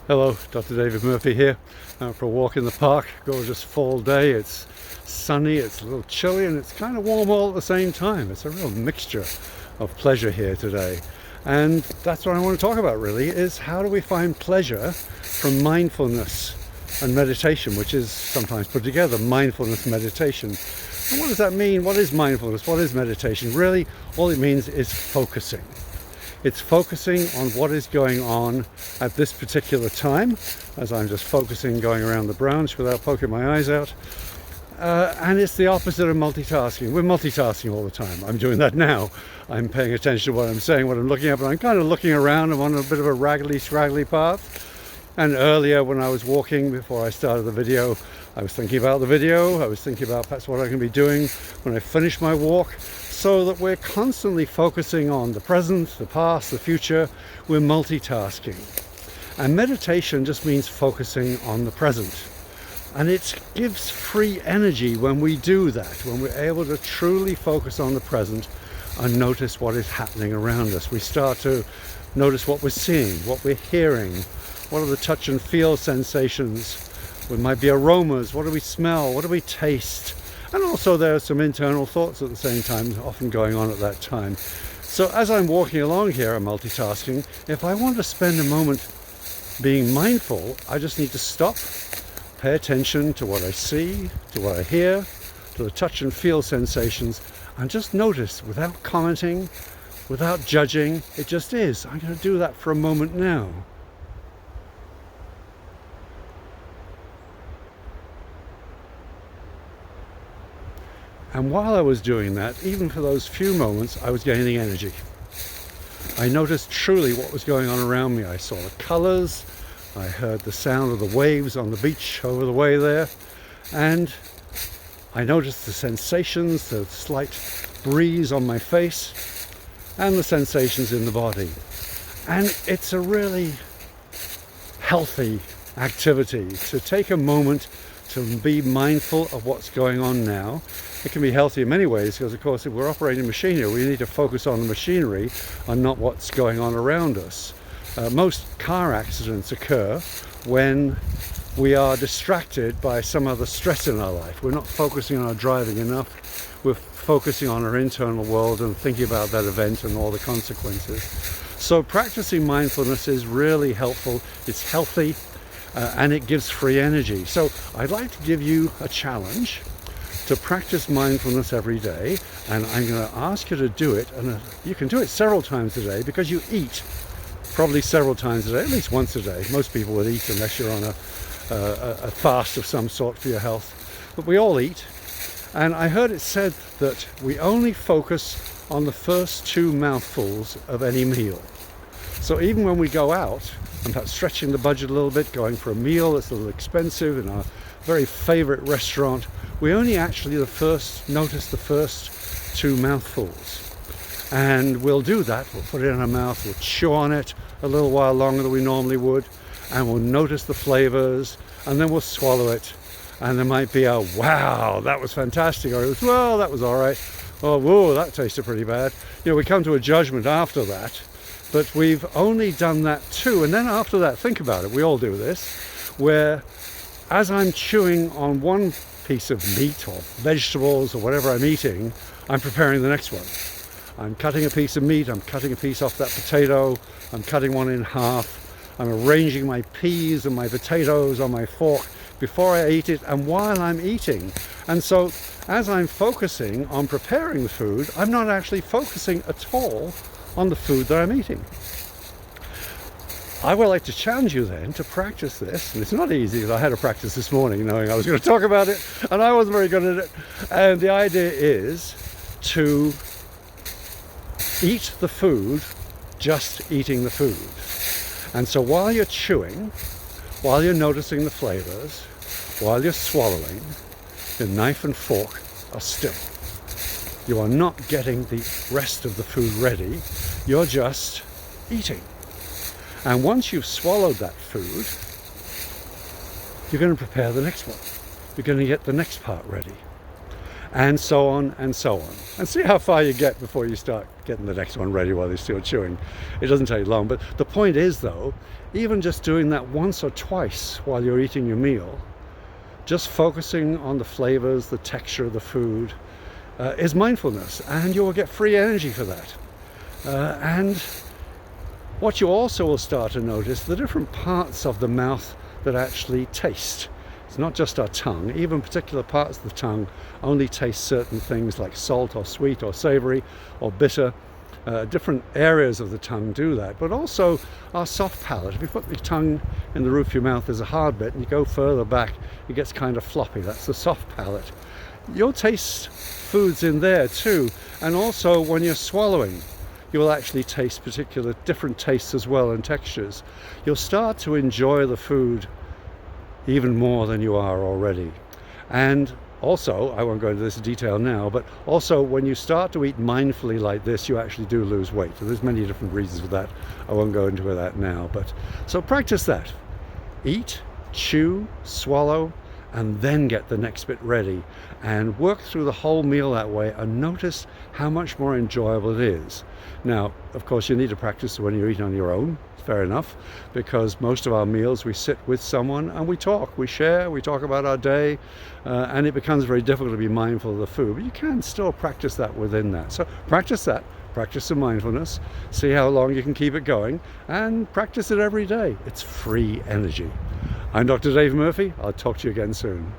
Hello, Dr. David Murphy here for a walk in the park. Gorgeous fall day. It's sunny, it's a little chilly, and it's kind of warm all at the same time. It's a real mixture of pleasure here today. And that's what I want to talk about really, is how do we find pleasure from mindfulness and meditation, which is sometimes put together, mindfulness meditation. And what does that mean? What is mindfulness? What is meditation? Really, all it means is focusing. It's focusing on what is going on at this particular time, as I'm just focusing, going around the branch without poking my eyes out. And it's the opposite of multitasking. We're multitasking all the time. I'm doing that now. I'm paying attention to what I'm saying, what I'm looking at, but I'm kind of looking around. I'm on a bit of a raggedy, scraggly path. And earlier when I was walking, before I started the video, I was thinking about the video. I was thinking about perhaps what I can be doing when I finish my walk, so that we're constantly focusing on the present, the past, the future. We're multitasking. And meditation just means focusing on the present. And it gives free energy when we do that, when we're able to truly focus on the present and notice what is happening around us. We start to notice what we're seeing, what we're hearing, what are the touch and feel sensations. There might be aromas, what do we smell, what do we taste? And also there are some internal thoughts at the same time, often going on at that time. So as I'm walking along here, I'm multitasking. If I want to spend a moment being mindful, I just need to stop, pay attention to what I see, to what I hear, to the touch and feel sensations, and just notice without commenting, without judging. It just is. I'm going to do that for a moment now. And while I was doing that, even for those few moments, I was gaining energy. I noticed truly what was going on around me. I saw the colors, I heard the sound of the waves on the beach over the way there, and I noticed the sensations, the slight breeze on my face, and the sensations in the body. And it's a really healthy activity to take a moment to be mindful of what's going on now. It can be healthy in many ways because, of course, if we're operating machinery, we need to focus on the machinery and not what's going on around us. Most car accidents occur when we are distracted by some other stress in our life. We're not focusing on our driving enough. We're focusing on our internal world and thinking about that event and all the consequences. So practicing mindfulness is really helpful. It's healthy. And it gives free energy. So I'd like to give you a challenge to practice mindfulness every day, and I'm going to ask you to do it, and you can do it several times a day because you eat probably several times a day, at least once a day. Most people would eat unless you're on a fast of some sort for your health, but we all eat. And I heard it said that we only focus on the first 2 mouthfuls of any meal. So even when we go out, and perhaps stretching the budget a little bit, going for a meal that's a little expensive in our very favorite restaurant, we only actually notice the first 2 mouthfuls. And we'll do that. We'll put it in our mouth, we'll chew on it a little while longer than we normally would, and we'll notice the flavors, and then we'll swallow it. And there might be a, wow, that was fantastic, or well, that was all right, or whoa, that tasted pretty bad. We come to a judgment after that. But we've only done that 2, and then after that, think about it, we all do this, where as I'm chewing on one piece of meat or vegetables or whatever I'm eating, I'm preparing the next one. I'm cutting a piece of meat, I'm cutting a piece off that potato, I'm cutting one in half, I'm arranging my peas and my potatoes on my fork before I eat it and while I'm eating. And so as I'm focusing on preparing the food, I'm not actually focusing at all on the food that I'm eating. I would like to challenge you then to practice this, and it's not easy because I had to practice this morning knowing I was going to talk about it and I wasn't very good at it. And the idea is to eat the food, just eating the food. And so while you're chewing, while you're noticing the flavors, while you're swallowing, your knife and fork are still. You are not getting the rest of the food ready, you're just eating. And once you've swallowed that food, you're going to prepare the next one. You're going to get the next part ready. and so on and so on. And see how far you get before you start getting the next one ready while you're still chewing. It doesn't take long, but the point is though, even just doing that once or twice while you're eating your meal, just focusing on the flavors, the texture of the food, is mindfulness, and you will get free energy for that. And what you also will start to notice, the different parts of the mouth that actually taste. It's not just our tongue, even particular parts of the tongue only taste certain things like salt or sweet or savory or bitter. Different areas of the tongue do that, but also our soft palate. If you put your tongue in the roof of your mouth, there's a hard bit, and you go further back, it gets kind of floppy. That's the soft palate. You'll taste foods in there too, and also when you're swallowing, you will actually taste particular different tastes as well and textures. You'll start to enjoy the food even more than you are already. And also, I won't go into this in detail now, but also when you start to eat mindfully like this, you actually do lose weight. So there's many different reasons for that. I won't go into that now, but so practice that. Eat, chew, swallow, and then get the next bit ready, and work through the whole meal that way, and notice how much more enjoyable it is. Now, of course, you need to practice when you're eating on your own. Fair enough, because most of our meals we sit with someone and we talk, we share, we talk about our day, and it becomes very difficult to be mindful of the food, but you can still practice that within that. So practice that, practice some mindfulness, see how long you can keep it going, and practice it every day. It's free energy. I'm Dr. Dave Murphy. I'll talk to you again soon.